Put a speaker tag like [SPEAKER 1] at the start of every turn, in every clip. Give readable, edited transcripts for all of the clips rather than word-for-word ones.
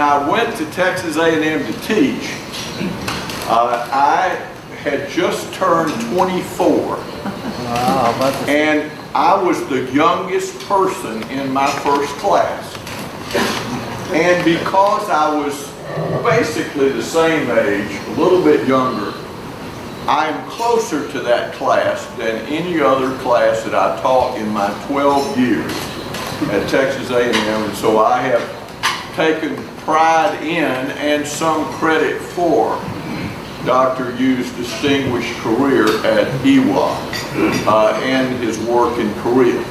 [SPEAKER 1] I went to Texas A&M to teach, I had just turned 24.
[SPEAKER 2] Wow,
[SPEAKER 1] and I was the youngest person in my first class. And because I was basically the same age, a little bit younger, I am closer to that class than any other class that I taught in my 12 years at Texas A&M, and so I have taken pride in and some credit for Dr. Yu's distinguished career at EWA and his work in Korea.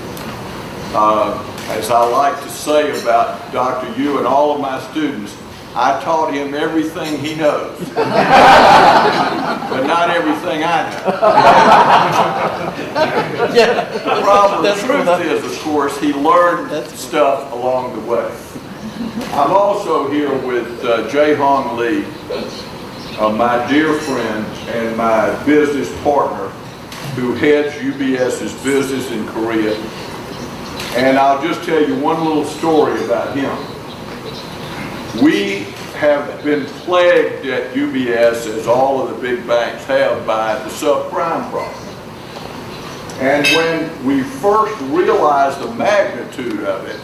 [SPEAKER 1] As I like to say about Dr. Yu and all of my students, I taught him everything he knows, but not everything I know. The problem, the truth is, of course, he learned stuff along the way. I'm also here with Jae Hong Lee, my dear friend and my business partner who heads UBS's business in Korea. And I'll just tell you one little story about him. We have been plagued at UBS, as all of the big banks have, by the subprime problem. And when we first realized the magnitude of it,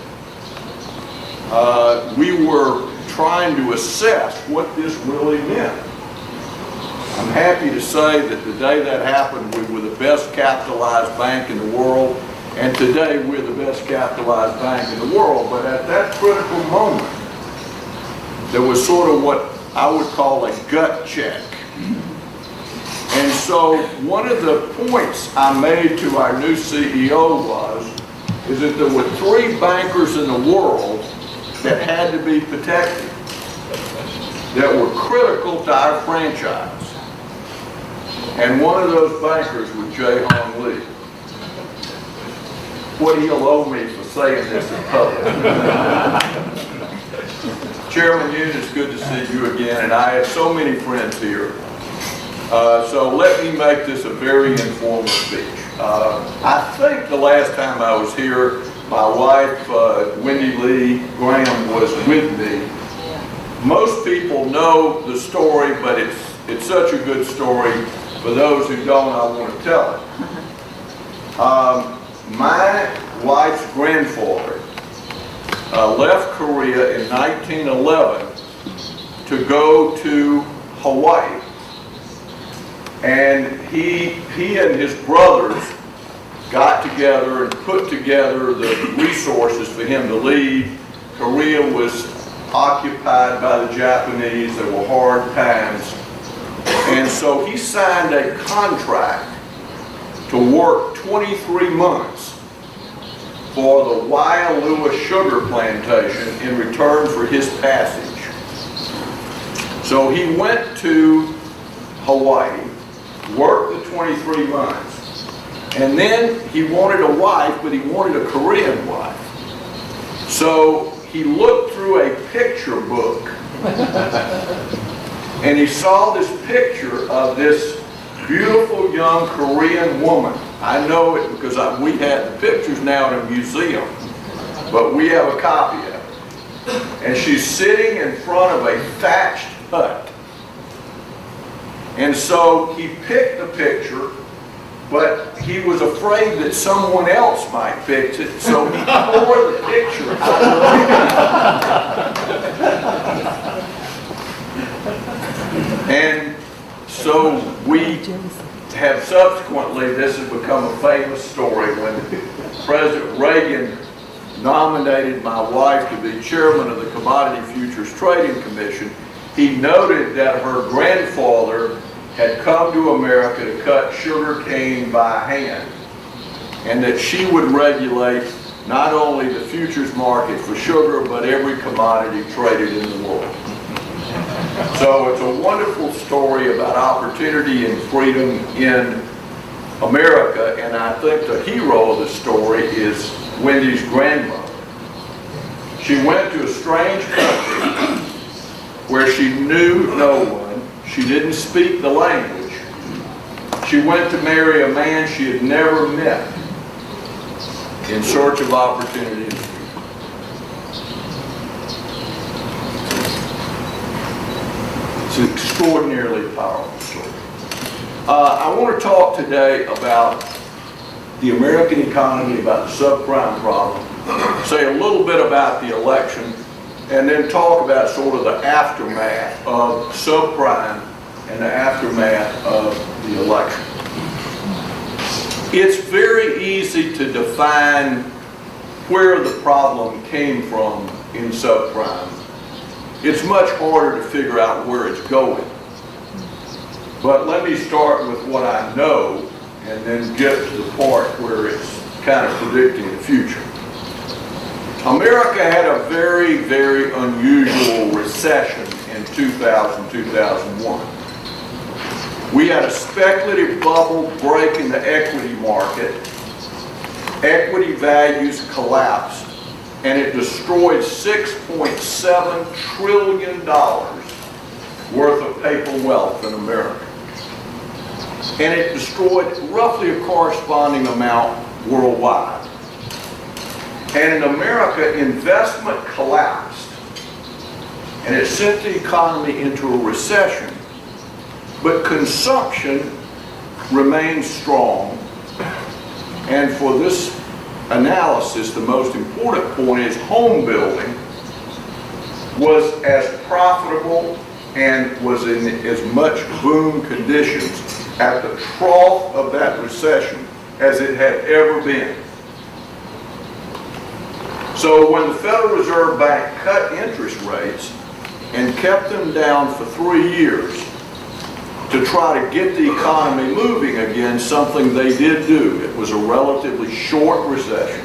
[SPEAKER 1] we were trying to assess what this really meant. I'm happy to say that the day that happened, we were the best capitalized bank in the world, and today we're the best capitalized bank in the world. But at that critical moment, there was sort of what I would call a gut check. And so one of the points I made to our new CEO is that there were 3 bankers in the world that had to be protected, that were critical to our franchise. And one of those bankers was Jae Hong Lee. What he'll owe me for saying this in public. Chairman Yoon, it's good to see you again, and I have so many friends here. So let me make this a very informal speech. I think the last time I was here, my wife, Wendy Lee Gramm, was with me. Most people know the story, but it's such a good story. For those who don't, I want to tell it. My wife's grandfather left Korea in 1911 to go to Hawaii. And he and his brothers got together and put together the resources for him to leave. Korea was occupied by the Japanese. There were hard times. And so he signed a contract to work 23 months for the Waialua sugar plantation in return for his passage. So he went to Hawaii, worked the 23 months, and then he wanted a wife, but he wanted a Korean wife. So he looked through a picture book and he saw this picture of this beautiful young Korean woman. I know it because we had the pictures now in a museum, but we have a copy of it. And she's sitting in front of a thatched hut. And so he picked the picture, but he was afraid that someone else might fix it, so he tore the picture out. And so we have subsequently, this has become a famous story, when President Reagan nominated my wife to be chairman of the Commodity Futures Trading Commission, he noted that her grandfather had come to America to cut sugar cane by hand, and that she would regulate not only the futures market for sugar, but every commodity traded in the world. So it's a wonderful story about opportunity and freedom in America, and I think the hero of the story is Wendy's grandmother. She went to a strange country where she knew no one. She didn't speak the language. She went to marry a man she had never met in search of opportunities. It's an extraordinarily powerful story. I want to talk today about the American economy, about the subprime problem, say a little bit about the election, and then talk about sort of the aftermath of subprime and the aftermath of the election. It's very easy to define where the problem came from in subprime. It's much harder to figure out where it's going. But let me start with what I know and then get to the part where it's kind of predicting the future. America had a very, very unusual recession in 2000-2001. We had a speculative bubble break in the equity market. Equity values collapsed, and it destroyed $6.7 trillion worth of paper wealth in America. And it destroyed roughly a corresponding amount worldwide. And in America, investment collapsed, and it sent the economy into a recession. But consumption remained strong. And for this analysis, the most important point is home building was as profitable and was in as much boom conditions at the trough of that recession as it had ever been. So when the Federal Reserve Bank cut interest rates and kept them down for 3 years to try to get the economy moving again, something they did do. It was a relatively short recession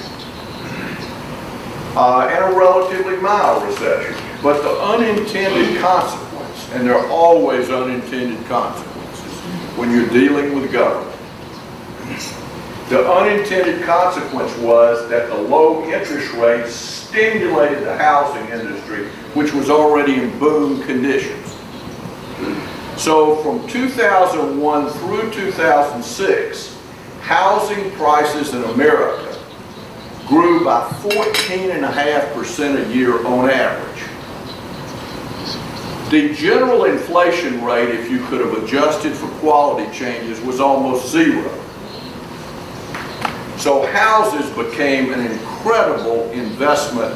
[SPEAKER 1] and a relatively mild recession. But the unintended consequence, and there are always unintended consequences when you're dealing with government, the unintended consequence was that the low interest rates stimulated the housing industry, which was already in boom conditions. So from 2001 through 2006, housing prices in America grew by 14.5% a year on average. The general inflation rate, if you could have adjusted for quality changes, was almost zero. So houses became an incredible investment,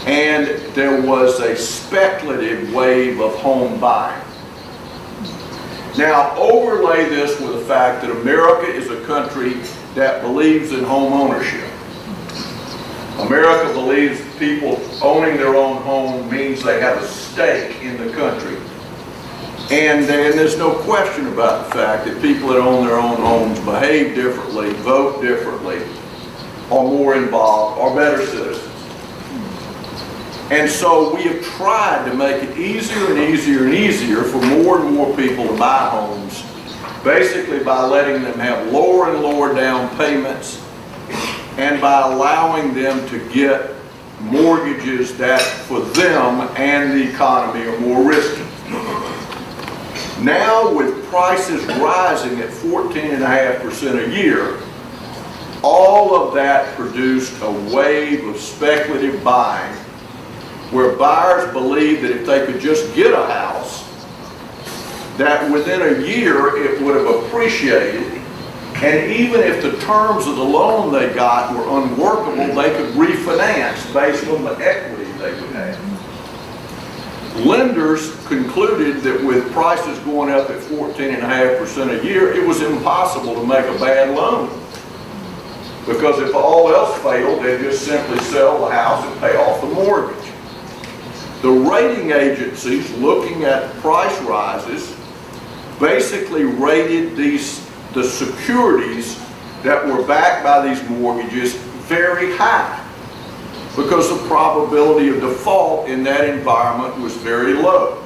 [SPEAKER 1] and there was a speculative wave of home buying. Now, overlay this with the fact that America is a country that believes in home ownership. America believes people owning their own home means they have a stake in the country. And there's no question about the fact that people that own their own homes behave differently, vote differently, are more involved, are better citizens. And so we have tried to make it easier and easier and easier for more and more people to buy homes, basically by letting them have lower and lower down payments and by allowing them to get mortgages that for them and the economy are more risky. Now with prices rising at 14.5% a year, all of that produced a wave of speculative buying where buyers believed that if they could just get a house, that within a year it would have appreciated, and even if the terms of the loan they got were unworkable, they could refinance based on the equity they would have. Lenders concluded that with prices going up at 14.5% a year, it was impossible to make a bad loan. Because if all else failed, they'd just simply sell the house and pay off the mortgage. The rating agencies, looking at price rises, basically rated the securities that were backed by these mortgages very high, because the probability of default in that environment was very low.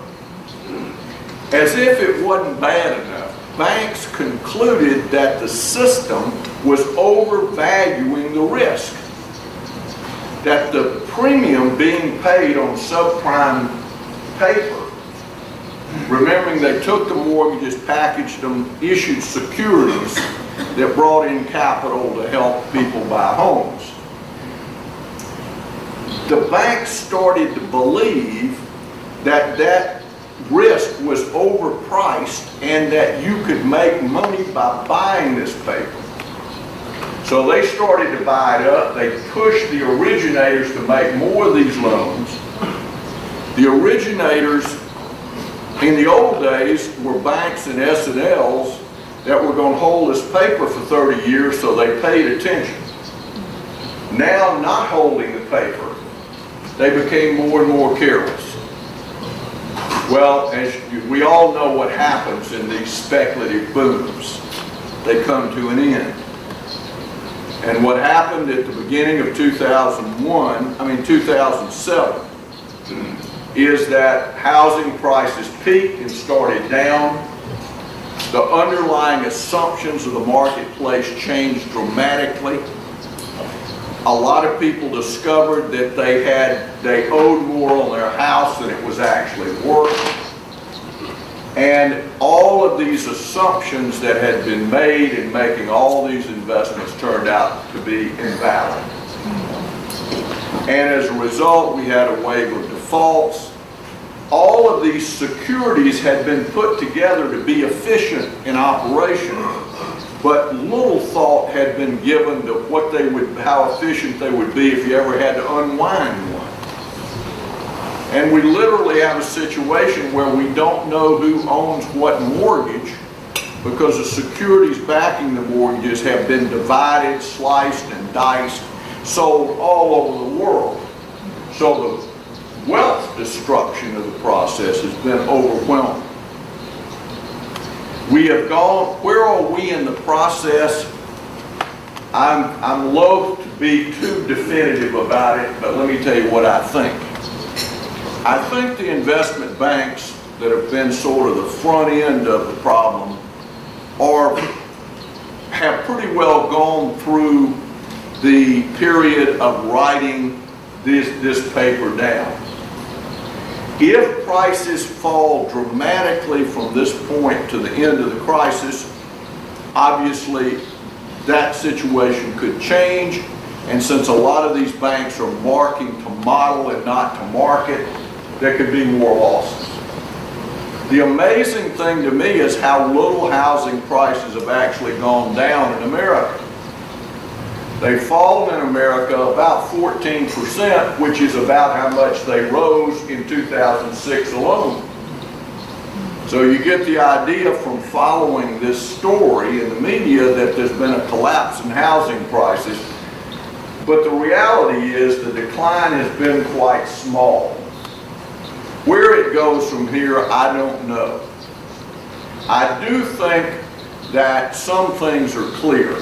[SPEAKER 1] As if it wasn't bad enough, banks concluded that the system was overvaluing the risk, that the premium being paid on subprime paper, remembering they took the mortgages, packaged them, issued securities that brought in capital to help people buy homes. The banks started to believe that that risk was overpriced and that you could make money by buying this paper. So they started to buy it up. They pushed the originators to make more of these loans. The originators in the old days were banks and S&Ls that were going to hold this paper for 30 years, so they paid attention. Now, not holding the paper, they became more and more careless. Well, as we all know what happens in these speculative booms, they come to an end. And what happened at the beginning of 2007, is that housing prices peaked and started down. The underlying assumptions of the marketplace changed dramatically. A lot of people discovered that they owed more on their house than it was actually worth. And all of these assumptions that had been made in making all these investments turned out to be invalid. And as a result, we had a wave of defaults. All of these securities had been put together to be efficient in operation, but little thought had been given to how efficient they would be if you ever had to unwind one. And we literally have a situation where we don't know who owns what mortgage because the securities backing the mortgages have been divided, sliced, and diced, sold all over the world. So the wealth destruction of the process has been overwhelming. We have gone, where are we in the process? I'm loath to be too definitive about it, but let me tell you what I think. I think the investment banks that have been sort of the front end of the problem have pretty well gone through the period of writing this paper down. If prices fall dramatically from this point to the end of the crisis, obviously that situation could change. And since a lot of these banks are marking to model and not to market, there could be more losses. The amazing thing to me is how little housing prices have actually gone down in America. They've fallen in America about 14%, which is about how much they rose in 2006 alone. So you get the idea from following this story in the media that there's been a collapse in housing prices. But the reality is the decline has been quite small. Where it goes from here, I don't know. I do think that some things are clear.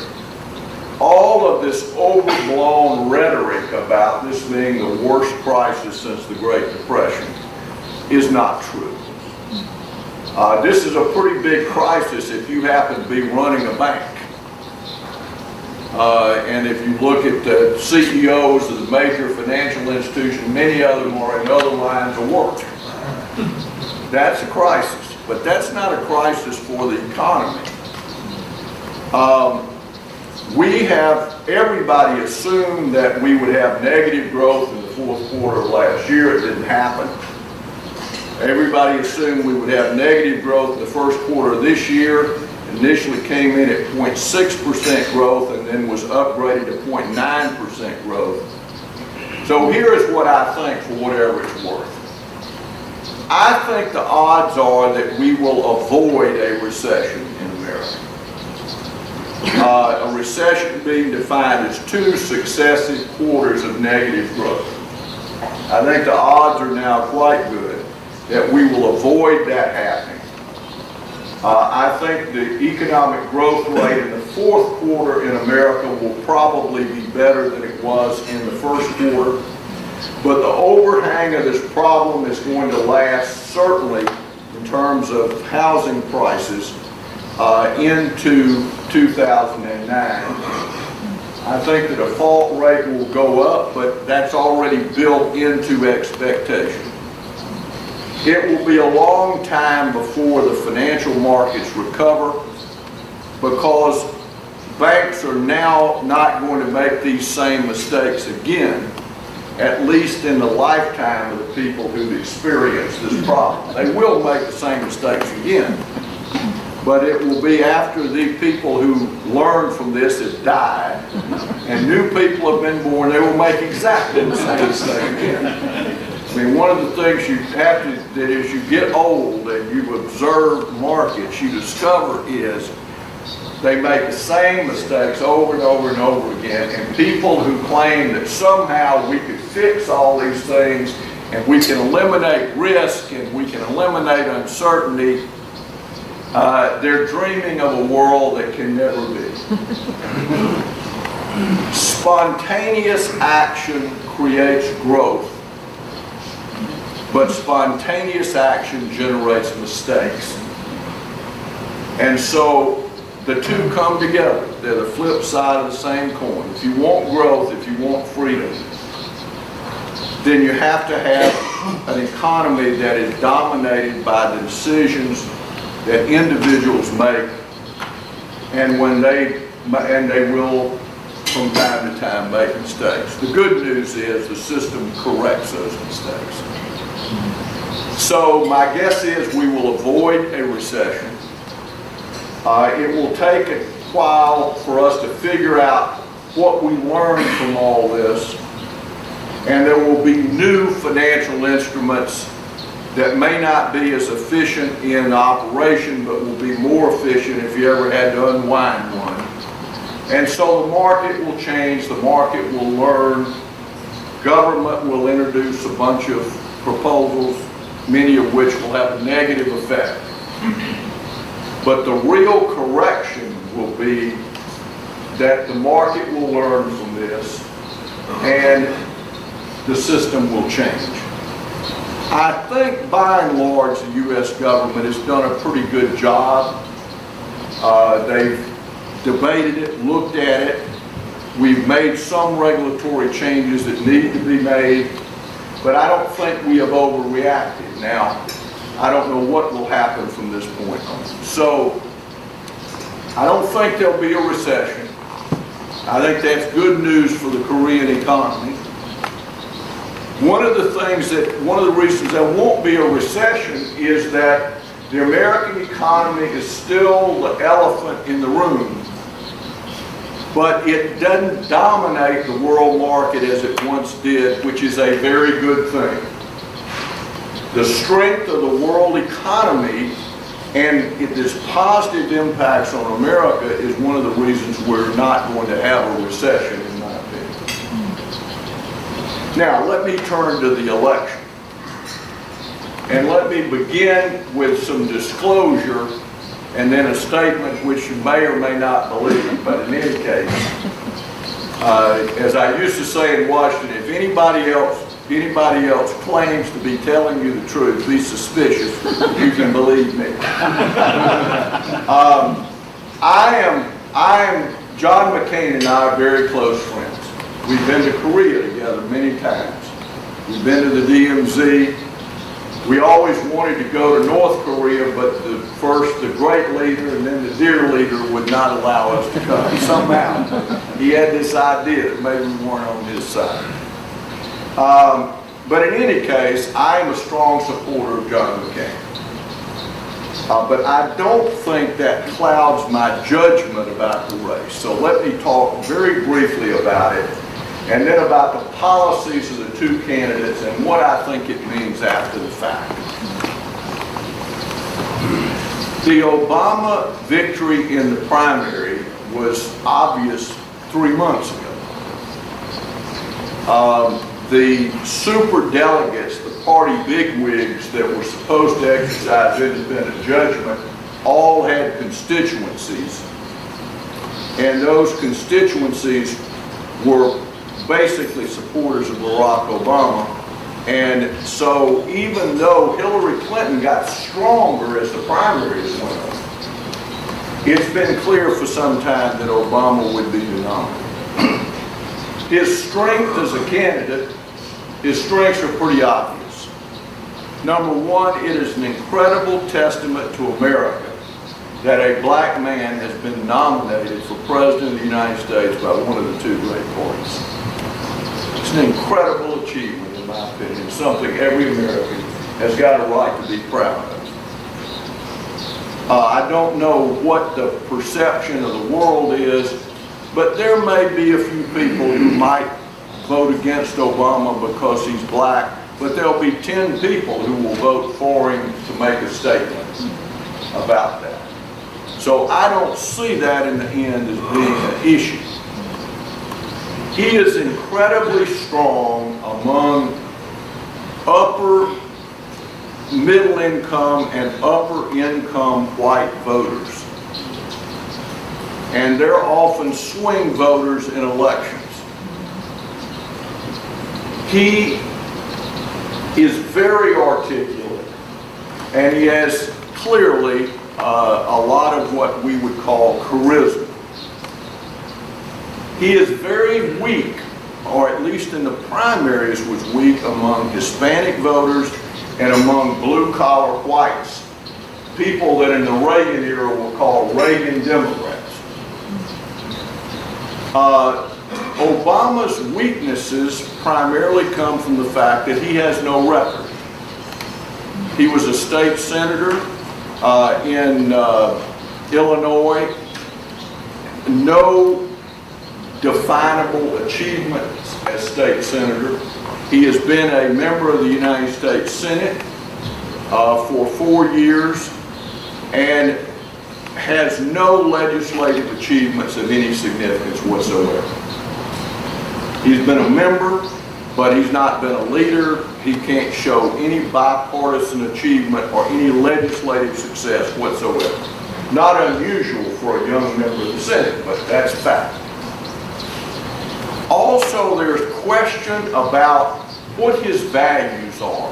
[SPEAKER 1] All of this overblown rhetoric about this being the worst crisis since the Great Depression is not true. This is a pretty big crisis if you happen to be running a bank. And if you look at the CEOs of the major financial institutions, many of them are in other lines of work. That's a crisis, but that's not a crisis for the economy. Everybody assumed that we would have negative growth in the fourth quarter of last year. It didn't happen. Everybody assumed we would have negative growth in the first quarter of this year. Initially came in at 0.6% growth and then was upgraded to 0.9% growth. So here is what I think, for whatever it's worth. I think the odds are that we will avoid a recession in America. A recession being defined as 2 successive quarters of negative growth. I think the odds are now quite good that we will avoid that happening. I think the economic growth rate in the fourth quarter in America will probably be better than it was in the first quarter. But the overhang of this problem is going to last, certainly in terms of housing prices, into 2009. I think the default rate will go up, but that's already built into expectation. It will be a long time before the financial markets recover because banks are now not going to make these same mistakes again. at least in the lifetime of the people who've experienced this problem. They will make the same mistakes again, but it will be after the people who learned from this have died, and new people have been born, they will make exactly the same mistake again. I mean, one of the things you have to, that as you get old and you observe markets, you discover is they make the same mistakes over and over and over again, and people who claim that somehow we could fix all these things and we can eliminate risk and we can eliminate uncertainty, they're dreaming of a world that can never be. Spontaneous action creates growth, but spontaneous action generates mistakes. And so the two come together. They're the flip side of the same coin. If you want growth, if you want freedom, then you have to have an economy that is dominated by the decisions that individuals make, and they will from time to time make mistakes. The good news is the system corrects those mistakes. So my guess is we will avoid a recession. It will take a while for us to figure out what we learned from all this, and there will be new financial instruments that may not be as efficient in operation, but will be more efficient if you ever had to unwind one. And so the market will change, the market will learn, government will introduce a bunch of proposals, many of which will have a negative effect. But the real correction will be that the market will learn from this and the system will change. I think by and large the U.S. government has done a pretty good job. They've debated it, looked at it. We've made some regulatory changes that need to be made, but I don't think we have overreacted. Now, I don't know what will happen from this point on. So, I don't think there'll be a recession. I think that's good news for the Korean economy. One of the reasons there won't be a recession is that the American economy is still the elephant in the room, but it doesn't dominate the world market as it once did, which is a very good thing. The strength of the world economy and its positive impacts on America is one of the reasons we're not going to have a recession, in my opinion. Now, let me turn to the election. And let me begin with some disclosure and then a statement which you may or may not believe, but in any case, as I used to say in Washington, if anybody else claims to be telling you the truth, be suspicious. You can believe me. John McCain and I are very close friends. We've been to Korea together many times. We've been to the DMZ. We always wanted to go to North Korea, but first the great leader and then the dear leader would not allow us to come. Somehow he had this idea that maybe we weren't on his side. But in any case, I am a strong supporter of John McCain. But I don't think that clouds my judgment about the race. So let me talk very briefly about it, and then about the policies of the two candidates and what I think it means after the fact. The Obama victory in the primary was obvious 3 months ago. The super delegates, the party bigwigs that were supposed to exercise independent judgment, all had constituencies, and those constituencies were basically supporters of Barack Obama. And so even though Hillary Clinton got stronger as the primaries went on, it's been clear for some time that Obama would be the nominee. His strength as a candidate, his strengths are pretty obvious. Number one, it is an incredible testament to America that a black man has been nominated for President of the United States by one of the two great parties. It's an incredible achievement. achievement, in my opinion, something every American has got a right to be proud of. I don't know what the perception of the world is, but there may be a few people who might vote against Obama because he's black, but there'll be 10 people who will vote for him to make a statement about that. So I don't see that in the end as being an issue. He is incredibly strong among upper middle income and upper income white voters. And they're often swing voters in elections. He is very articulate, and he has clearly a lot of what we would call charisma. He is very weak, or at least in the primaries was weak, among Hispanic voters and among blue-collar whites, people that in the Reagan era were called Reagan Democrats. Obama's weaknesses primarily come from the fact that he has no record. He was a state senator in Illinois. No definable achievements as state senator. He has been a member of the United States Senate for 4 years and has no legislative achievements of any significance whatsoever. He's been a member, but he's not been a leader. He can't show any bipartisan achievement or any legislative success whatsoever. Not unusual for a young member of the Senate, but that's fact. Also, there's question about what his values are.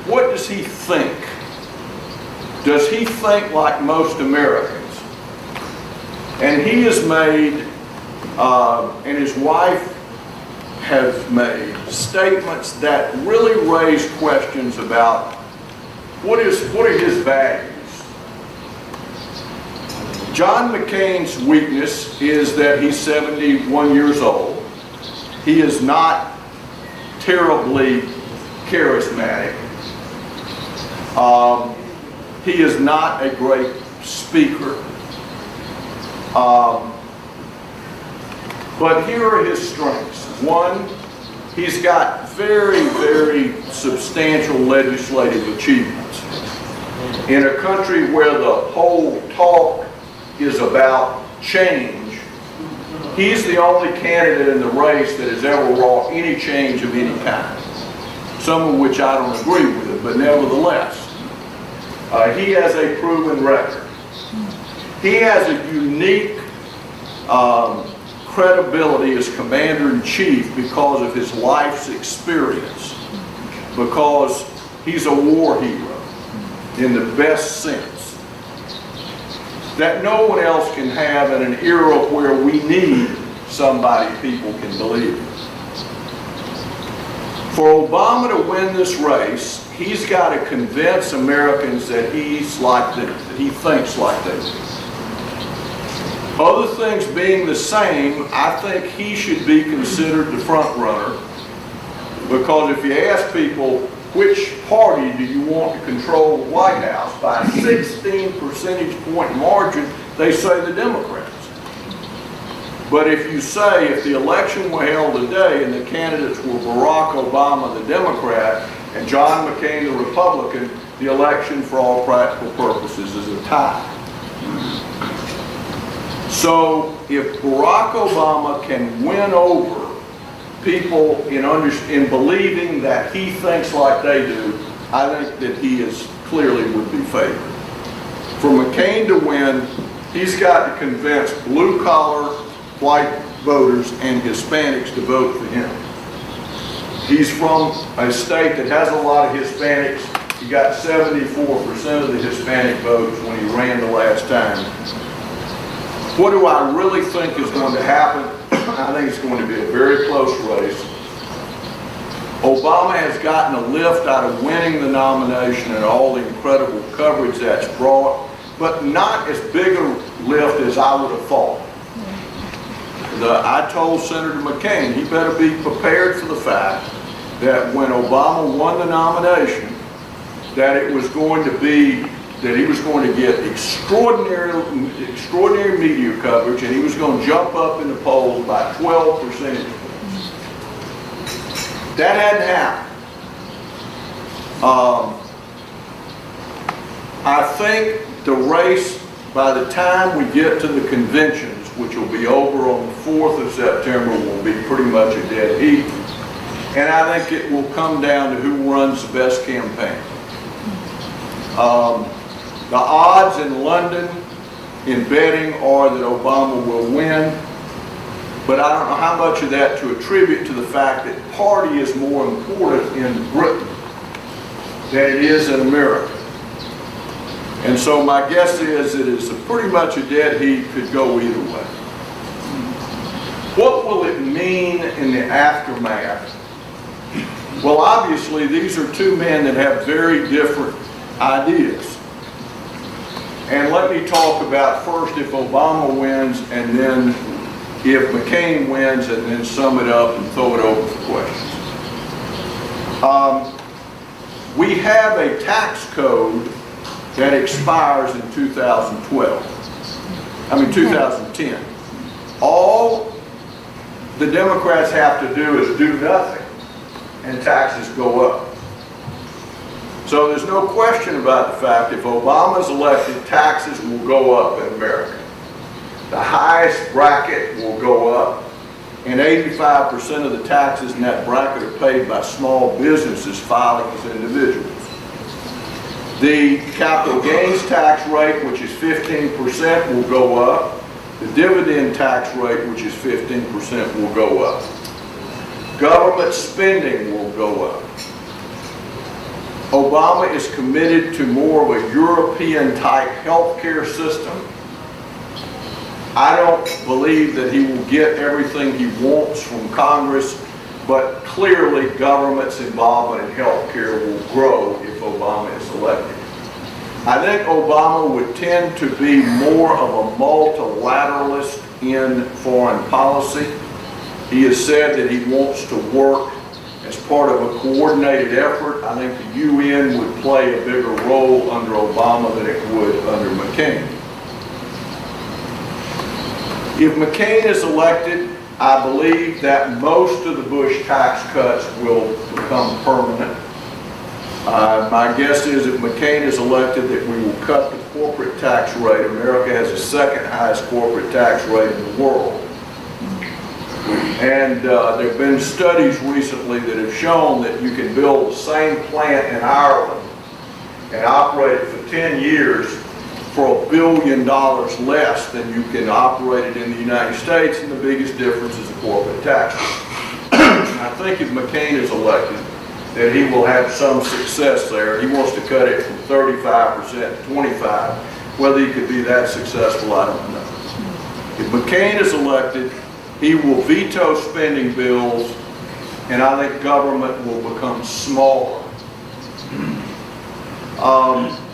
[SPEAKER 1] What does he think? Does he think like most Americans? And he has made, and his wife has made, statements that really raise questions about what are his values. John McCain's weakness is that he's 71 years old. He is not terribly charismatic. He is not a great speaker. But here are his strengths. One, he's got very, very substantial legislative achievements. In a country where the whole talk is about change, he's the only candidate in the race that has ever wrought any change of any kind. Some of which I don't agree with, but nevertheless, he has a proven record. He has a unique credibility as commander-in-chief because of his life's experience, because he's a war hero in the best sense that no one else can have in an era where we need somebody people can believe in. For Obama to win this race, he's got to convince Americans that he's like them, that he thinks like they do. Other things being the same, I think he should be considered the front runner, because if you ask people which party do you want to control the White House, by a 16 percentage point margin, they say the Democrats. But if you say, if the election were held today and the candidates were Barack Obama, the Democrat, and John McCain, the Republican, the election for all practical purposes is a tie. So if Barack Obama can win over people in believing that he thinks like they do, I think that he is clearly would be favored. For McCain to win, he's got to convince blue-collar white voters and Hispanics to vote for him. He's from a state that has a lot of Hispanics. He got 74% of the Hispanic votes when he ran the last time. What do I really think is going to happen? I think it's going to be a very close race. Obama has gotten a lift out of winning the nomination and all the incredible coverage that's brought, but not as big a lift as I would have thought. I told Senator McCain he better be prepared for the fact that when Obama won the nomination, that it was going to be, that he was going to get extraordinary media coverage, and he was going to jump up in the polls by 12 percentage points. That hadn't happened. I think the race, by the time we get to the conventions, which will be over on the 4th of September, will be pretty much a dead heat. And I think it will come down to who runs the best campaign. The odds in London in betting are that Obama will win, but I don't know how much of that to attribute to the fact that party is more important in Britain than it is in America. And so my guess is it is pretty much a dead heat, could go either way. What will it mean in the aftermath? Well, obviously, these are two men that have very different ideas. And let me talk about first if Obama wins, and then if McCain wins, and then sum it up and throw it over for questions. We have a tax code that expires in 2010. All the Democrats have to do is do nothing, and taxes go up. So there's no question about the fact if Obama's elected, taxes will go up in America. The highest bracket will go up, and 85% of the taxes in that bracket are paid by small businesses filing as individuals. The capital gains tax rate, which is 15%, will go up. The dividend tax rate, which is 15%, will go up. Government spending will go up. Obama is committed to more of a European-type healthcare system. I don't believe that he will get everything he wants from Congress, but clearly government's involvement in healthcare will grow if Obama is elected. I think Obama would tend to be more of a multilateralist in foreign policy. He has said that he wants to work as part of a coordinated effort. I think the UN would play a bigger role under Obama than it would under McCain. If McCain is elected, I believe that most of the Bush tax cuts will become permanent. My guess is if McCain is elected that we will cut the corporate tax rate. America has the second highest corporate tax rate in the world. And there have been studies recently that have shown that you can build the same plant in Ireland and operate it for 10 years for $1 billion less than you can operate it in the United States, and the biggest difference is the corporate tax rate. I think if McCain is elected, that he will have some success there. He wants to cut it from 35% to 25%. Whether he could be that successful, I don't know. If McCain is elected, he will veto spending bills, and I think government will become smaller.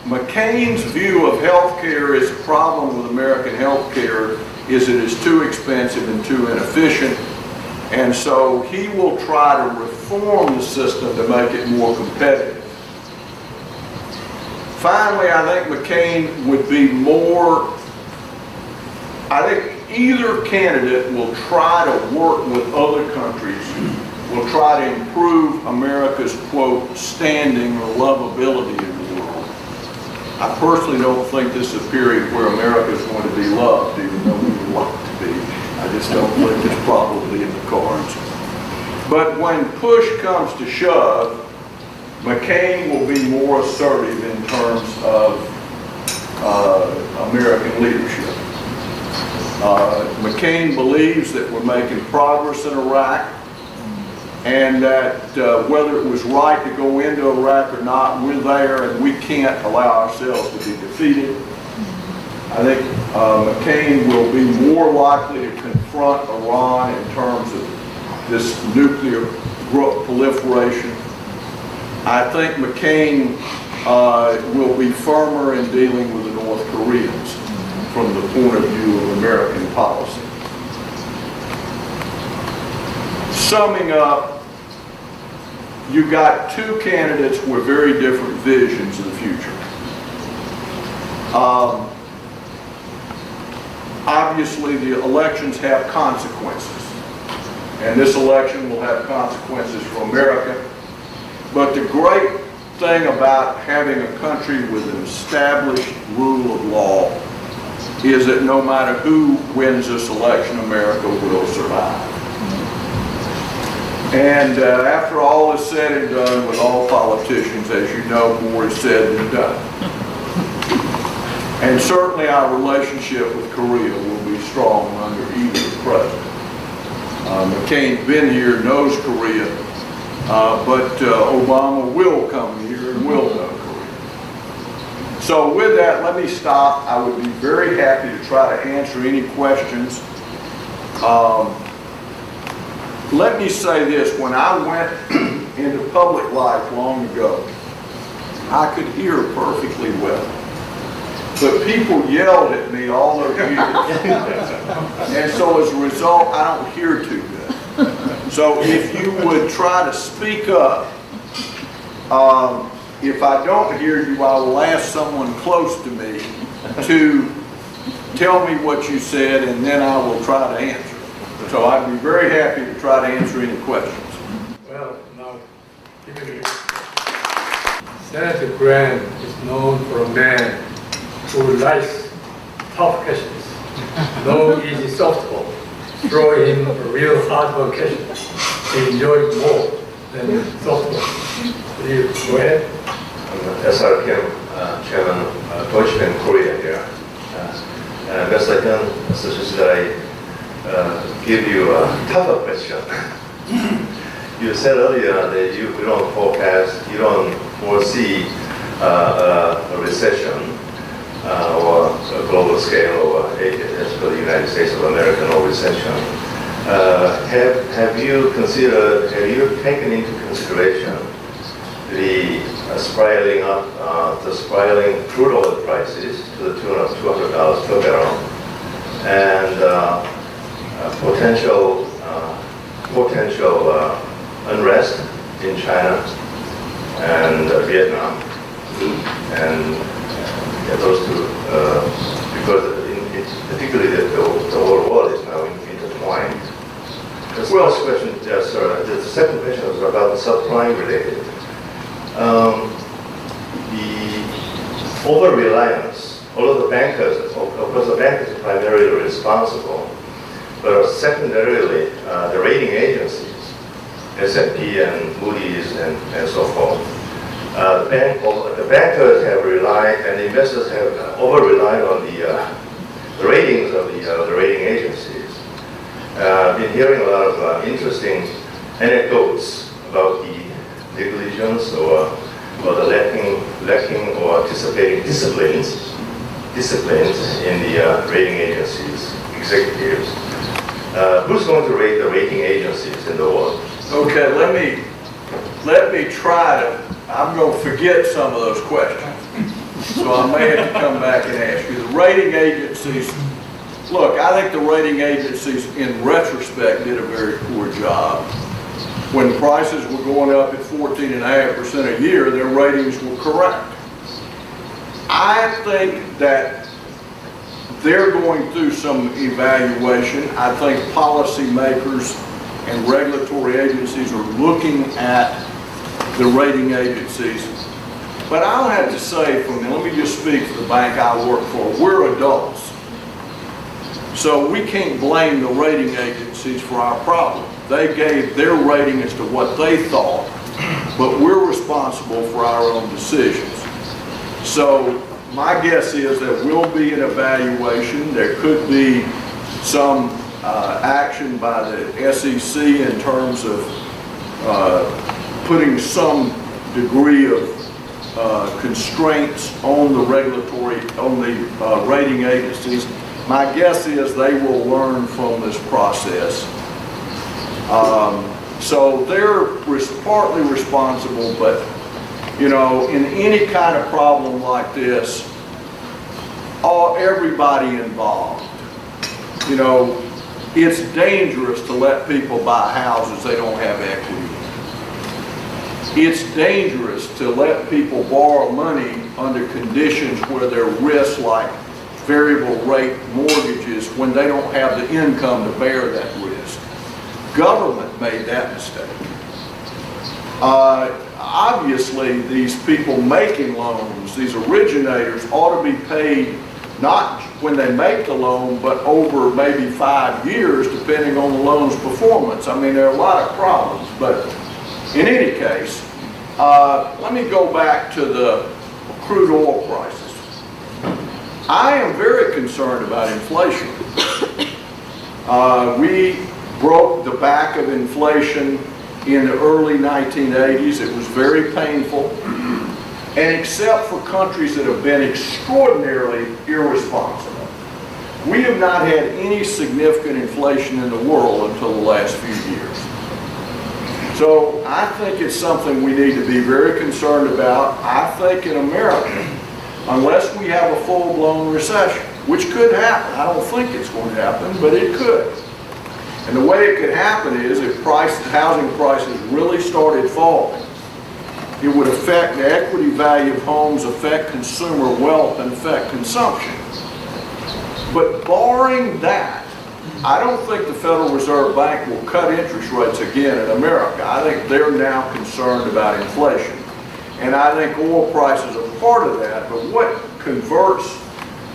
[SPEAKER 1] McCain's view of health care is a problem with American health care is it is too expensive and too inefficient. And so he will try to reform the system to make it more competitive. Finally, I think McCain would be more, I think either candidate will try to work with other countries, will try to improve America's, quote, standing or lovability in the world. I personally don't think this is a period where America is going to be loved, even though we would like to be. I just don't think it's probably in the cards. But when push comes to shove, McCain will be more assertive in terms of American leadership. McCain believes that we're making progress in Iraq, and that whether it was right to go into Iraq or not, we're there and we can't allow ourselves to be defeated. I think McCain will be more likely to confront Iran in terms of this nuclear proliferation. I think McCain will be firmer in dealing with the North Koreans from the point of view of American policy. summing up, you got two candidates with very different visions of the future. Obviously, the elections have consequences, and this election will have consequences for America. But the great thing about having a country with an established rule of law is that no matter who wins this election, America will survive. And after all is said and done with all politicians, as you know, more is said than done. And certainly our relationship with Korea will be strong under either president. McCain's been here, knows Korea, but Obama will come here and will know Korea. So with that, let me stop. I would be very happy to try to answer any questions. Let me say this, when I went into public life long ago, I could hear perfectly well. But people yelled at me all those years. And so as a result, I don't hear too good. So if you would try to speak up, if I don't hear you, I will ask someone close to me to tell me what you said, and then I will try to answer. So I'd be very happy to try to answer any questions.
[SPEAKER 3] Well, now, Senator Gramm is known for a man who likes tough questions. No easy softball. Throw him a real hardball question. He enjoys more than softball. Please go ahead.
[SPEAKER 4] SR Kim, Chairman Deutsche Bank Korea here. Best I can suggest that I give you a tougher question. You said earlier that you don't forecast, you don't foresee a recession or a global scale or as for the United States of America, no recession. Have you taken into consideration the spiraling up, the spiraling crude oil prices to the tune of $200 per barrel, and potential unrest in China and Vietnam, and those two, because particularly the whole world is now intertwined. The first question, yes, sir. The second question was about the subprime related. The over-reliance, although the bankers, of course the bankers are primarily responsible, but secondarily the rating agencies, S&P and Moody's and so forth. The bankers have relied, and the investors have over-relied on the ratings of the rating agencies. I've been hearing a lot of interesting anecdotes about the negligence or the lacking or anticipating disciplines in the rating agencies, executives. Who's going to rate the rating agencies in the world?
[SPEAKER 1] Okay, let me try to, I'm going to forget some of those questions. So I may have to come back and ask you. The rating agencies, look, I think the rating agencies in retrospect did a very poor job. When prices were going up at 14.5% a year, their ratings were correct. I think that they're going through some evaluation. I think policymakers and regulatory agencies are looking at the rating agencies. But I'll have to say, let me just speak for the bank I work for, we're adults. So we can't blame the rating agencies for our problem. They gave their rating as to what they thought, but we're responsible for our own decisions. So my guess is that will be an evaluation. There could be some action by the SEC in terms of putting some degree of constraints on the rating agencies. My guess is they will learn from this process. So they're partly responsible, but you know, in any kind of problem like this, everybody involved. You know, it's dangerous to let people buy houses they don't have equity in. It's dangerous to let people borrow money under conditions where there are risks like variable rate mortgages when they don't have the income to bear that risk. Government made that mistake. Obviously, these people making loans, these originators, ought to be paid not when they make the loan, but over maybe 5 years, depending on the loan's performance. I mean, there are a lot of problems, but in any case, let me go back to the crude oil prices. I am very concerned about inflation. We broke the back of inflation in the early 1980s. It was very painful. And except for countries that have been extraordinarily irresponsible, we have not had any significant inflation in the world until the last few years. So I think it's something we need to be very concerned about. I think in America, unless we have a full-blown recession, which could happen. I don't think it's going to happen, but it could. And the way it could happen is if housing prices really started falling, it would affect the equity value of homes, affect consumer wealth, and affect consumption. But barring that, I don't think the Federal Reserve Bank will cut interest rates again in America. I think they're now concerned about inflation. And I think oil prices are part of that. But what converts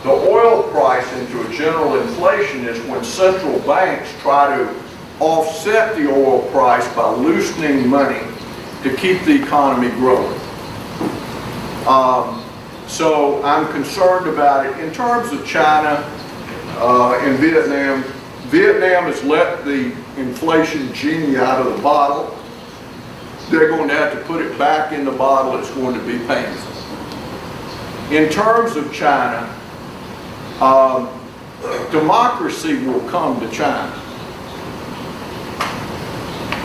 [SPEAKER 1] the oil price into a general inflation is when central banks try to offset the oil price by loosening money to keep the economy growing. So I'm concerned about it. In terms of China and Vietnam, Vietnam has let the inflation genie out of the bottle. They're going to have to put it back in the bottle. It's going to be painful. In terms of China, democracy will come to China.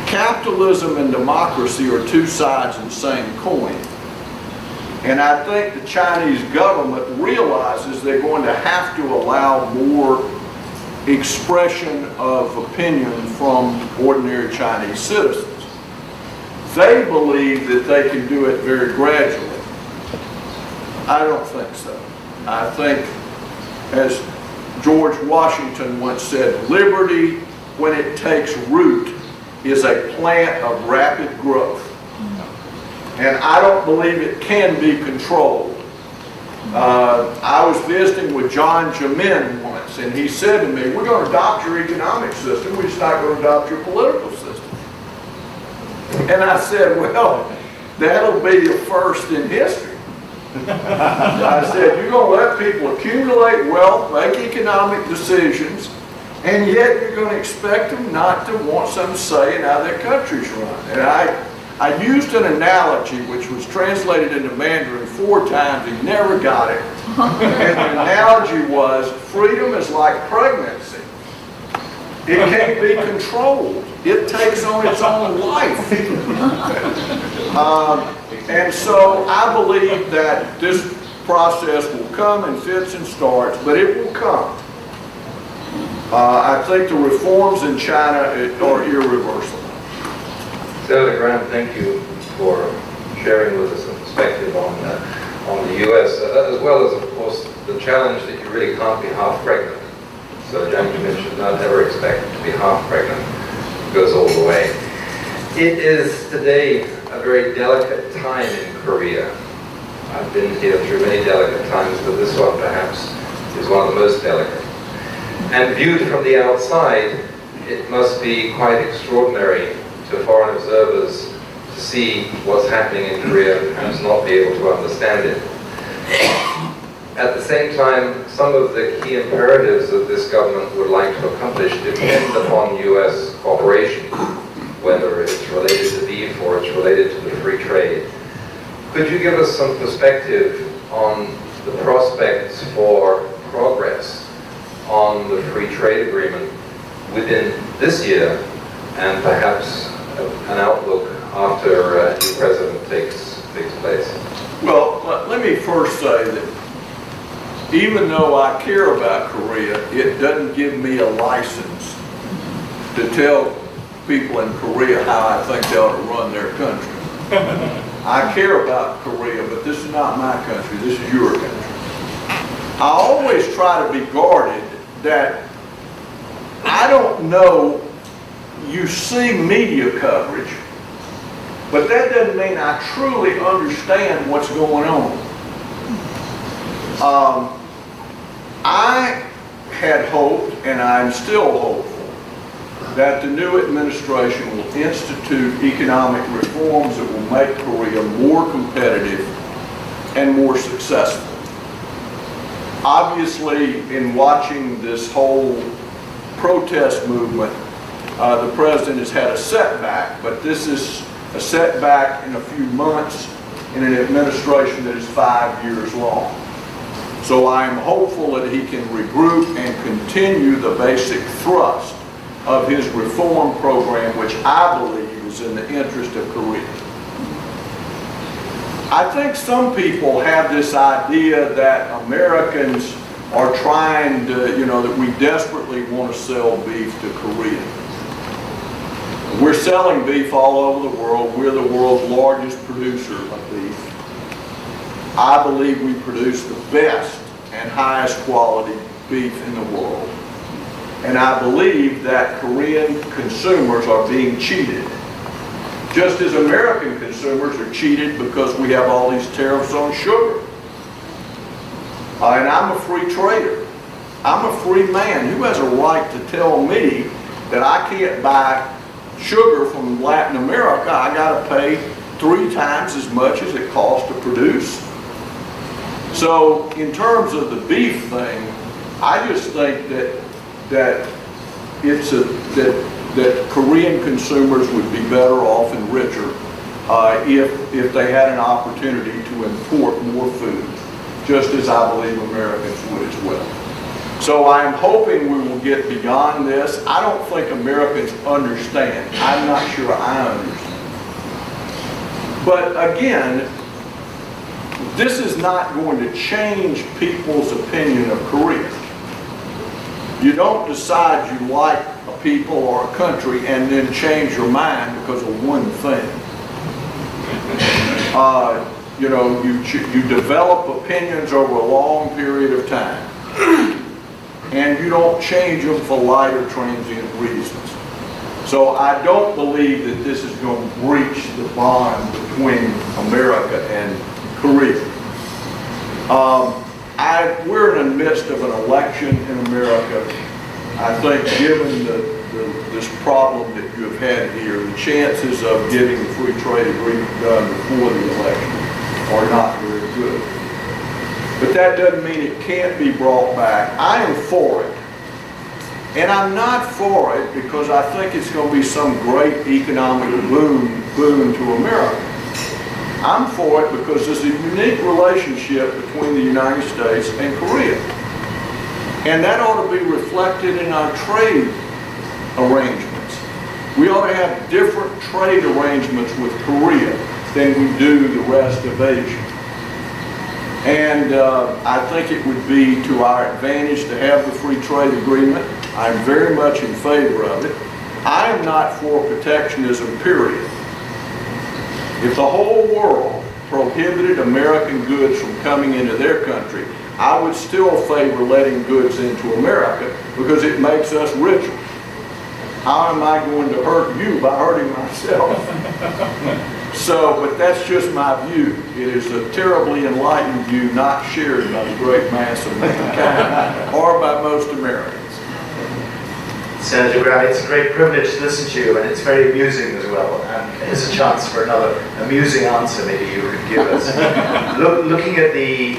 [SPEAKER 1] Capitalism and democracy are two sides of the same coin. And I think the Chinese government realizes they're going to have to allow more expression of opinion from ordinary Chinese citizens. They believe that they can do it very gradually. I don't think so. I think, as George Washington once said, liberty, when it takes root, is a plant of rapid growth. And I don't believe it can be controlled. I was visiting with John Jamin once, and he said to me, we're going to adopt your economic system, we're just not going to adopt your political system. And I said, well, that'll be a first in history. I said, you're going to let people accumulate wealth, make economic decisions, and yet you're going to expect them not to want some say in how their country's run. And I used an analogy which was translated into Mandarin 4 times. He never got it. And the analogy was, freedom is like pregnancy. It can't be controlled. It takes on its own life. And so I believe that this process will come in fits and starts, but it will come. I think the reforms in China are irreversible.
[SPEAKER 5] Senator Gramm, thank you for sharing with us a perspective on the U.S., as well as, of course, the challenge that you really can't be half pregnant. So James mentioned not ever expect to be half pregnant. It goes all the way. It is today a very delicate time in Korea. I've been here through many delicate times, but this one perhaps is one of the most delicate. And viewed from the outside, it must be quite extraordinary to foreign observers to see what's happening in Korea and perhaps not be able to understand it. At the same time, some of the key imperatives that this government would like to accomplish depend upon U.S. cooperation, whether it's related to beef or it's related to the free trade. Could you give us some perspective on the prospects for progress on the free trade agreement within this year and perhaps an outlook after a new president takes place?
[SPEAKER 1] Well, let me first say that even though I care about Korea, it doesn't give me a license to tell people in Korea how I think they ought to run their country. I care about Korea, but this is not my country, this is your country. I always try to be guarded that I don't know, you see media coverage, but that doesn't mean I truly understand what's going on. I had hoped, and I'm still hopeful, that the new administration will institute economic reforms that will make Korea more competitive and more successful. Obviously, in watching this whole protest movement, the president has had a setback, but this is a setback in a few months in an administration that is 5 years long. So I am hopeful that he can regroup and continue the basic thrust of his reform program, which I believe is in the interest of Korea. I think some people have this idea that Americans are trying to, that we desperately want to sell beef to Korea. We're selling beef all over the world. We're the world's largest producer of beef. I believe we produce the best and highest quality beef in the world. And I believe that Korean consumers are being cheated, just as American consumers are cheated because we have all these tariffs on sugar. And I'm a free trader. I'm a free man. Who has a right to tell me that I can't buy sugar from Latin America? I got to pay 3 times as much as it costs to produce. So in terms of the beef thing, I just think that Korean consumers would be better off and richer if they had an opportunity to import more food, just as I believe Americans would as well. So I'm hoping we will get beyond this. I don't think Americans understand. I'm not sure I understand. But again, this is not going to change people's opinion of Korea. You don't decide you like a people or a country and then change your mind because of one thing. You develop opinions over a long period of time, and you don't change them for light or transient reasons. So I don't believe that this is going to breach the bond between America and Korea. We're in the midst of an election in America. I think given this problem that you have had here, the chances of getting the free trade agreement done before the election are not very good. But that doesn't mean it can't be brought back. I am for it. And I'm not for it because I think it's going to be some great economic boon to America. I'm for it because there's a unique relationship between the United States and Korea. And that ought to be reflected in our trade arrangements. We ought to have different trade arrangements with Korea than we do the rest of Asia. And I think it would be to our advantage to have the free trade agreement. I'm very much in favor of it. I am not for protectionism, period. If the whole world prohibited American goods from coming into their country, I would still favor letting goods into America because it makes us richer. How am I going to hurt you by hurting myself? But that's just my view. It is a terribly enlightened view not shared by the great mass of mankind or by most Americans.
[SPEAKER 6] Senator Gramm, it's a great privilege to listen to you, and it's very amusing as well. And here's a chance for another amusing answer maybe you could give us. Looking at the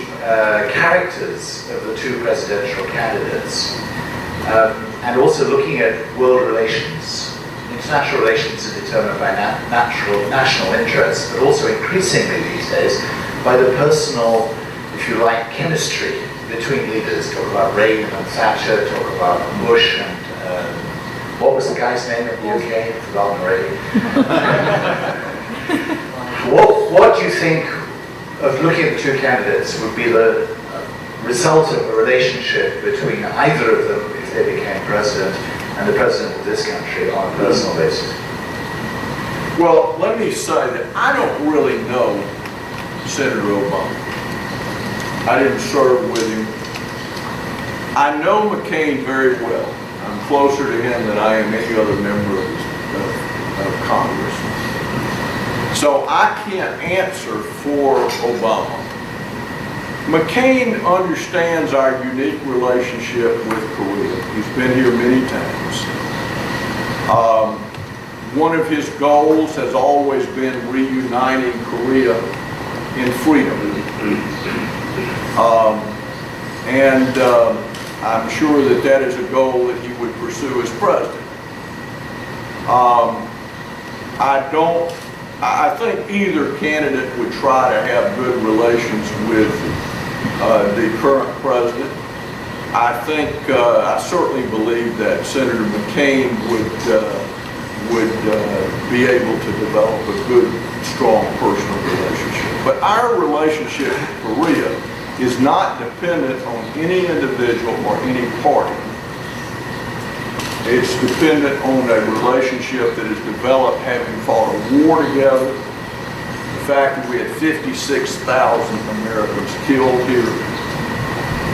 [SPEAKER 6] characters of the 2 presidential candidates, and also looking at world relations. International relations are determined by national interests, but also increasingly these days by the personal, if you like, chemistry between leaders. Talk about Reagan and Thatcher, talk about Bush and what was the guy's name in the UK? I've forgotten already. What do you think of looking at the 2 candidates would be the result of a relationship between either of them if they became president, and the president of this country on a personal basis?
[SPEAKER 1] Well, let me say that I don't really know Senator Obama. I didn't serve with him. I know McCain very well. I'm closer to him than I am any other member of Congress. So I can't answer for Obama. McCain understands our unique relationship with Korea. He's been here many times. One of his goals has always been reuniting Korea in freedom. I'm sure that that is a goal that he would pursue as president. I think either candidate would try to have good relations with the current president. I certainly believe that Senator McCain would be able to develop a good, strong personal relationship. But our relationship with Korea is not dependent on any individual or any party. It's dependent on a relationship that is developed having fought a war together. The fact that we had 56,000 Americans killed here.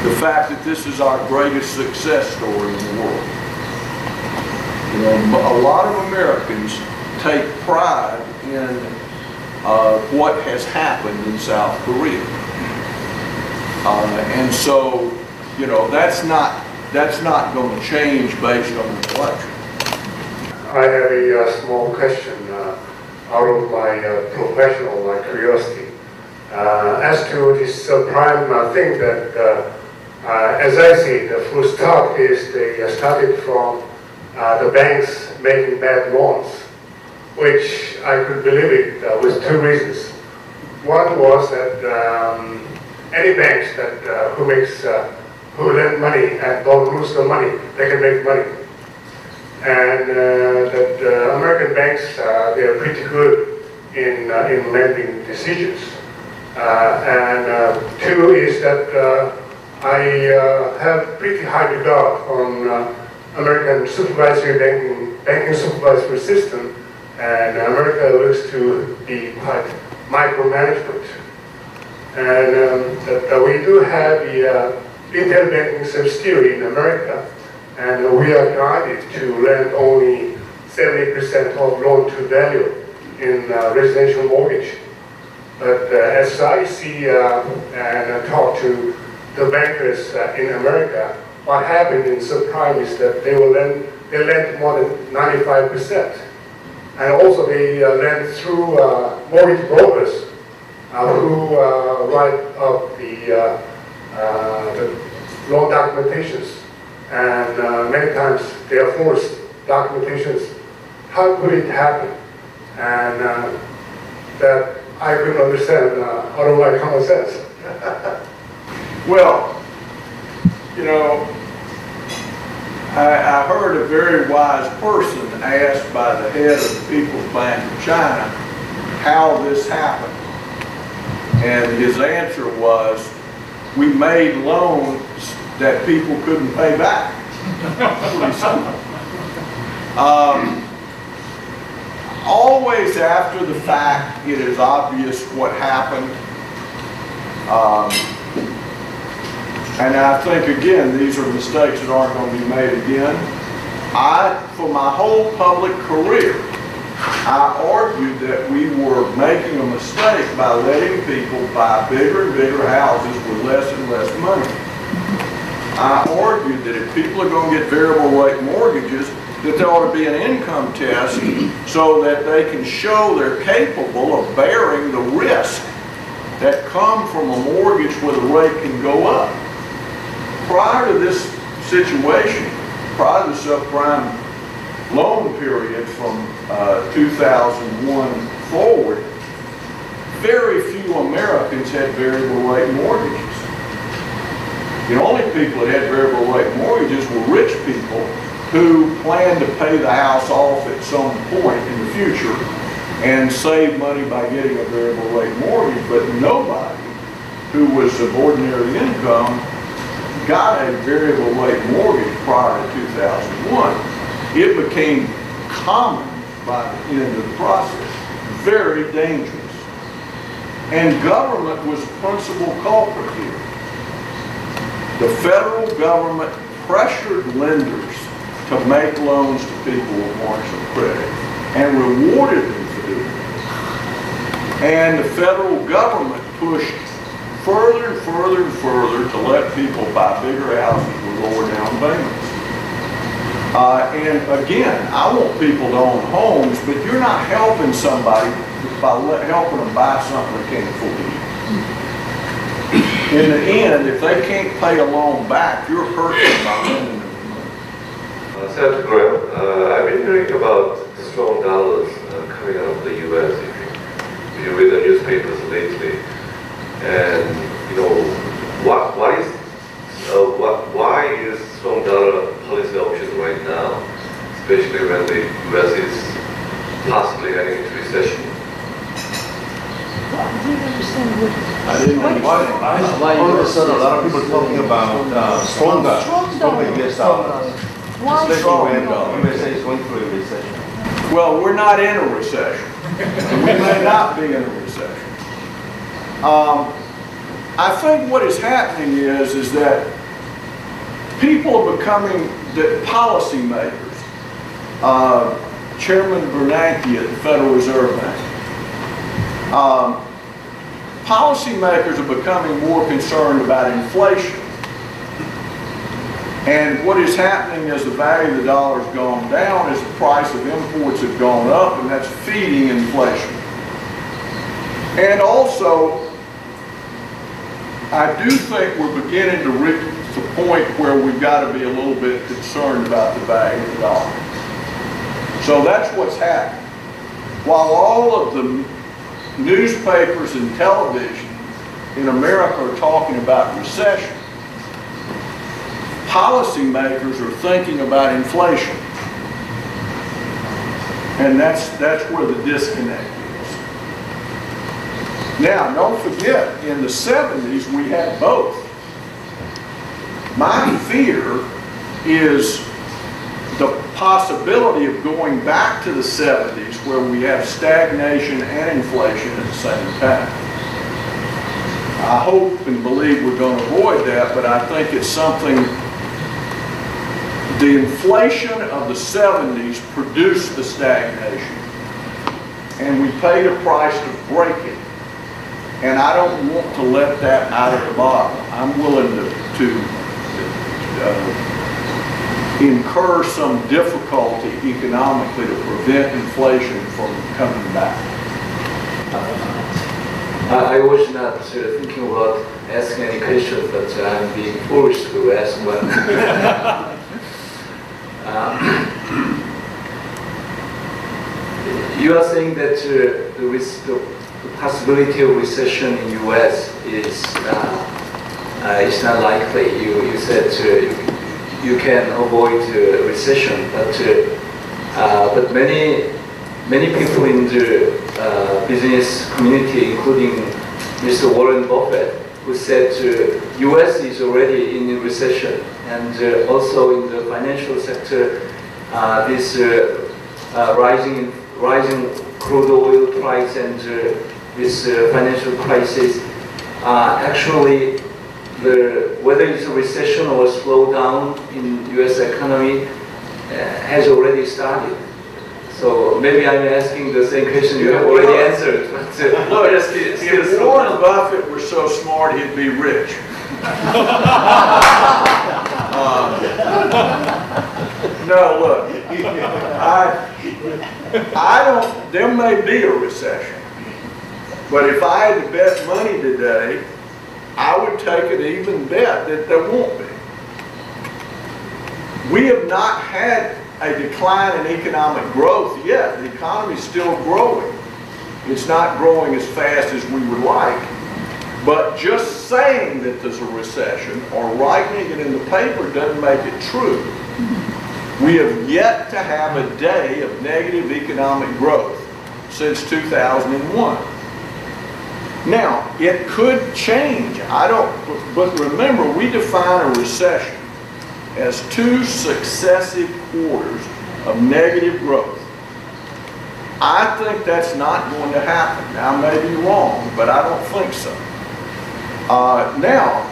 [SPEAKER 1] The fact that this is our greatest success story in the world. You know, a lot of Americans take pride in what has happened in South Korea. And so, you know, that's not going to change based on the election.
[SPEAKER 7] I have a small question out of my professional curiosity. As to this prime thing that, as I see, the full start is they started from the banks making bad loans, which I could believe it with two reasons. One was that any banks that who lend money and don't lose the money, they can make money. And that American banks, they are pretty good in lending decisions. And two is that I have pretty high regard on American supervisory banking supervisory system, and America looks to be quite micromanagement. And that we do have the retail banking subsidiary in America, and we are guided to lend only 70% of loan to value in residential mortgage. But as I see and talk to the bankers in America, what happened in subprime is that they lend more than 95%. And also they lend through mortgage brokers who write up the loan documentations. And many times they are forced documentations. How could it happen? And that I couldn't understand out of my common sense.
[SPEAKER 1] Well, you know, I heard a very wise person asked by the head of the People's Bank of China how this happened. And his answer was, we made loans that people couldn't pay back. Pretty simple. Always after the fact, it is obvious what happened. And I think, again, these are mistakes that aren't going to be made again. For my whole public career, I argued that we were making a mistake by letting people buy bigger and bigger houses with less and less money. I argued that if people are going to get variable rate mortgages, that there ought to be an income test so that they can show they're capable of bearing the risk that come from a mortgage where the rate can go up. Prior to this situation, prior to the subprime loan period from 2001 forward, very few Americans had variable rate mortgages. The only people that had variable rate mortgages were rich people who planned to pay the house off at some point in the future and save money by getting a variable rate mortgage, but nobody who was of ordinary income got a variable rate mortgage prior to 2001. it became common by the end of the process, very dangerous. And government was the principal culprit here. The federal government pressured lenders to make loans to people with marginal credit and rewarded them for doing it. And the federal government pushed further and further and further to let people buy bigger houses with lower down payments. And again, I want people to own homes, but you're not helping somebody by helping them buy something they can't afford to use. In the end, if they can't pay a loan back, you're hurting them by lending them money.
[SPEAKER 5] Senator Gramm, I've been hearing about the strong dollars coming out of the U.S. If you read the newspapers lately, and why is strong dollar policy option right now, especially when the U.S. is possibly heading into recession?
[SPEAKER 1] I didn't understand.
[SPEAKER 2] Why
[SPEAKER 8] All of a
[SPEAKER 2] US
[SPEAKER 8] sudden, a lot of
[SPEAKER 2] is-
[SPEAKER 8] people talking about stronger US dollars, especially when USA is going through a recession.
[SPEAKER 1] Well, we're not in a recession. We may not be in a recession. I think what is happening is that people are becoming the policymakers. Chairman Bernanke at the Federal Reserve Bank. Policymakers are becoming more concerned about inflation. And what is happening as the value of the dollar has gone down is the price of imports have gone up, and that's feeding inflation. And also, I do think we're beginning to reach the point where we've got to be a little bit concerned about the value of the dollar. So that's what's happening. While all of the newspapers and television in America are talking about recession, policymakers are thinking about inflation. And that's where the disconnect is. Now, don't forget, in the 70s, we had both. My fear is the possibility of going back to the 70s where we have stagnation and inflation at the same time. I hope and believe we're going to avoid that, but I think it's something. The inflation of the 70s produced the stagnation, and we paid a price to break it. And I don't want to let that out of the bottle. I'm willing to incur some difficulty economically to prevent inflation from coming back.
[SPEAKER 9] I was not thinking about asking any questions, but I'm being forced to ask one. You are saying that the possibility of recession in U.S. is not likely. You said you can avoid recession, but many people in the business community, including Mr. Warren Buffett, who said U.S. is already in a recession, and also in the financial sector, this rising crude oil price and this financial crisis, actually, whether it's a recession or a slowdown in U.S. economy has already started. So maybe I'm asking the same question you have already answered. But
[SPEAKER 1] If Warren Buffett were so smart, he'd be rich. No, look, there may be a recession, but if I had to bet money today, I would take an even bet that there won't be. We have not had a decline in economic growth yet. The economy is still growing. It's not growing as fast as we would like. But just saying that there's a recession or writing it in the paper doesn't make it true. We have yet to have a day of negative economic growth since 2001. Now, it could change. But remember, we define a recession as 2 successive quarters of negative growth. I think that's not going to happen. Now, I may be wrong, but I don't think so. Now,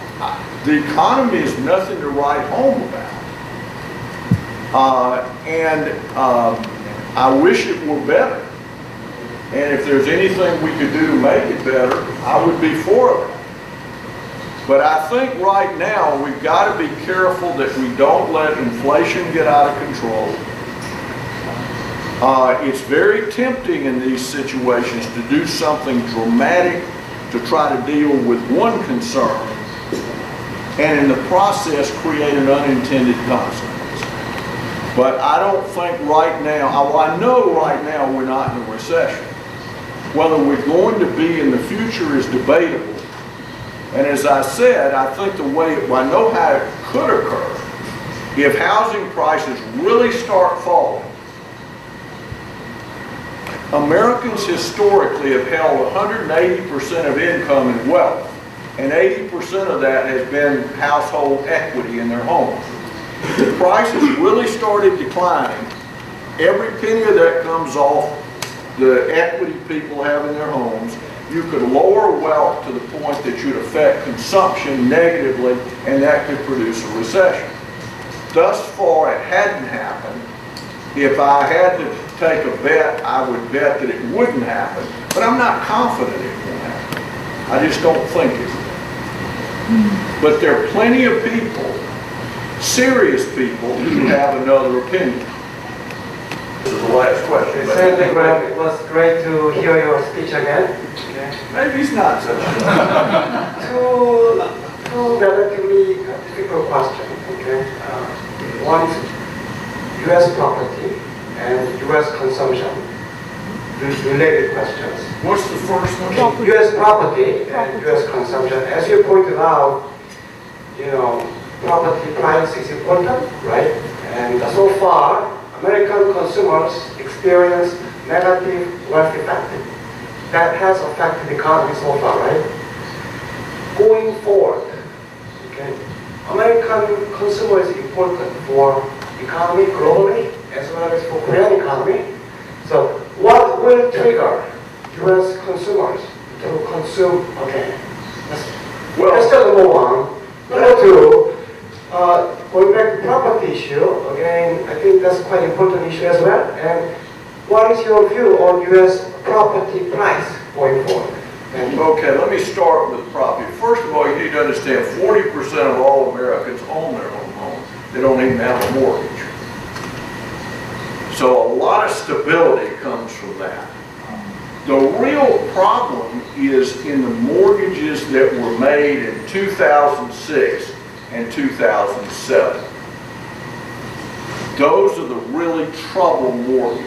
[SPEAKER 1] the economy is nothing to write home about. I wish it were better. And if there's anything we could do to make it better, I would be for it. But I think right now we've got to be careful that we don't let inflation get out of control. It's very tempting in these situations to do something dramatic to try to deal with one concern and in the process create an unintended consequence. But I don't think right now, I know right now we're not in a recession. Whether we're going to be in the future is debatable. And as I said, I think I know how it could occur. If housing prices really start falling, Americans historically have held 180% of income in wealth, and 80% of that has been household equity in their homes. If prices really started declining, every penny of that comes off the equity people have in their homes. You could lower wealth to the point that you'd affect consumption negatively, and that could produce a recession. Thus far, it hadn't happened. If I had to take a bet, I would bet that it wouldn't happen, but I'm not confident it won't happen. I just don't think it will. But there are plenty of people, serious people, who have another opinion. This is the last question.
[SPEAKER 10] Senator Gramm, it was great to hear your speech again. Okay.
[SPEAKER 1] Maybe it's not such a
[SPEAKER 10] Two relatively difficult questions. Okay. One is U.S. property and U.S. consumption. Related questions.
[SPEAKER 1] What's the first one?
[SPEAKER 10] U.S. property and U.S. consumption. As you pointed out, property price is important, right? And so far, American consumers experience negative wealth effect. That has affected the economy so far, right? Going forward, okay, American consumer is important for economy globally as well as for Korean economy. So what will trigger U.S. consumers to consume again? That's question number one. Number two, going back to property issue, again, I think that's quite an important issue as well. And what is your view on U.S. property price going forward? Thank you.
[SPEAKER 1] Okay, let me start with property. First of all, you need to understand 40% of all Americans own their own home. They don't even have a mortgage. So a lot of stability comes from that. The real problem is in the mortgages that were made in 2006 and 2007. Those are the really troubled mortgages.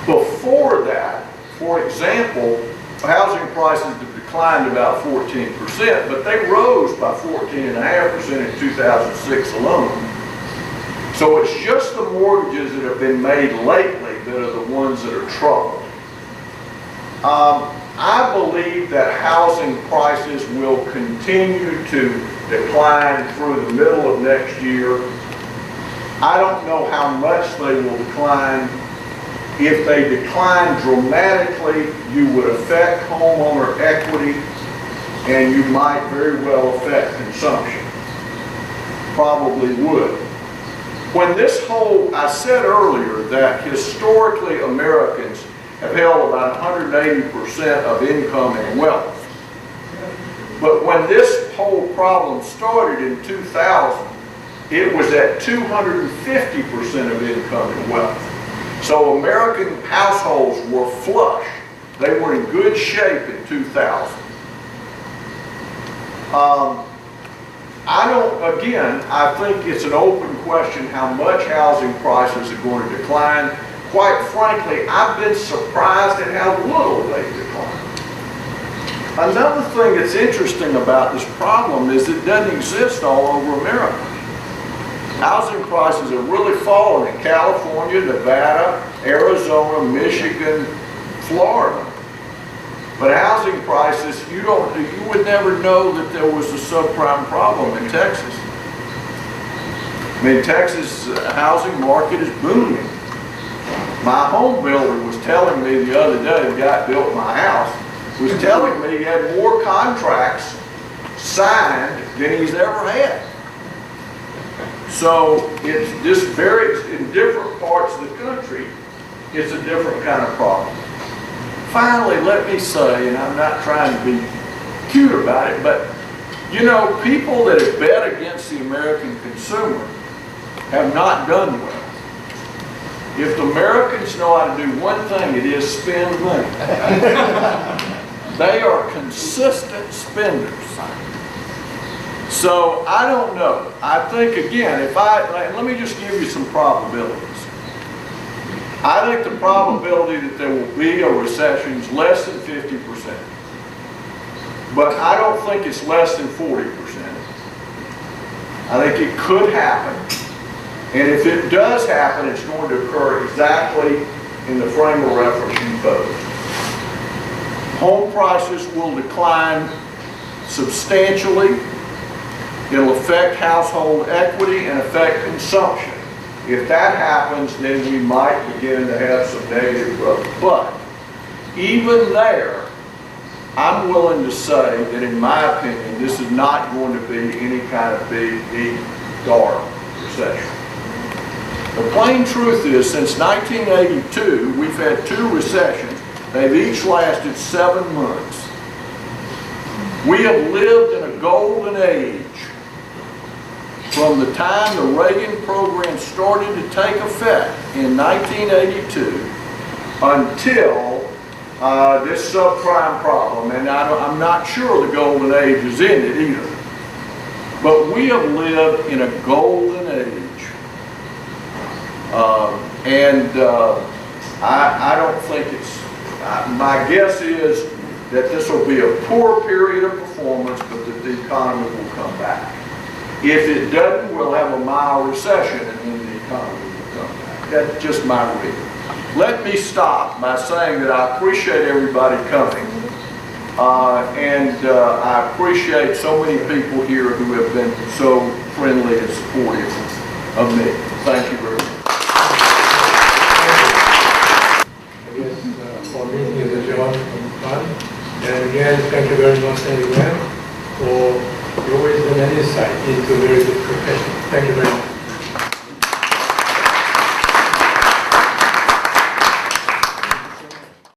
[SPEAKER 1] Before that, for example, housing prices have declined about 14%, but they rose by 14.5% in 2006 alone. So it's just the mortgages that have been made lately that are the ones that are troubled. I believe that housing prices will continue to decline through the middle of next year. I don't know how much they will decline. If they decline dramatically, you would affect homeowner equity, and you might very well affect consumption. Probably would. When this I said earlier that historically Americans have held about 180% of income and wealth. But when this whole problem started in 2000, it was at 250% of income and wealth. So American households were flush. They were in good shape in 2000. I think it's an open question how much housing prices are going to decline. Quite frankly, I've been surprised at how little they've declined. Another thing that's interesting about this problem is it doesn't exist all over America. Housing prices have really fallen in California, Nevada, Arizona, Michigan, Florida. But housing prices, you would never know that there was a subprime problem in Texas. I mean, Texas housing market is booming. My home builder was telling me the other day, the guy that built my house, was telling me he had more contracts signed than he's ever had. So it's just varies in different parts of the country. It's a different kind of problem. Finally, let me say, and I'm not trying to be cute about it, but you know, people that have bet against the American consumer have not done well. If the Americans know how to do one thing, it is spend money. They are consistent spenders. So I don't know. I think again, let me just give you some probabilities. I think the probability that there will be a recession is less than 50%. But I don't think it's less than 40%. I think it could happen. And if it does happen, it's going to occur exactly in the frame of reference you posed. Home prices will decline substantially. It'll affect household equity and affect consumption. If that happens, then we might begin to have some negative growth. But even there, I'm willing to say that in my opinion, this is not going to be any kind of big, deep, dark recession. The plain truth is, since 1982, we've had 2 recessions. They've each lasted 7 months. We have lived in a golden age from the time the Reagan program started to take effect in 1982 until this subprime problem, and I'm not sure the golden age is ended either. But we have lived in a golden age. I don't think it's, my guess is that this will be a poor period of performance, but that the economy will come back. If it doesn't, we'll have a mild recession and then the economy will come back. That's just my reading. Let me stop by saying that I appreciate everybody coming. I appreciate so many people here who have been so friendly and supportive of me. Thank you very much.
[SPEAKER 3] I guess for meeting is adjourned from fun. And again, thank you very much, Gramm, for your wisdom and insight into a very good profession. Thank you very much.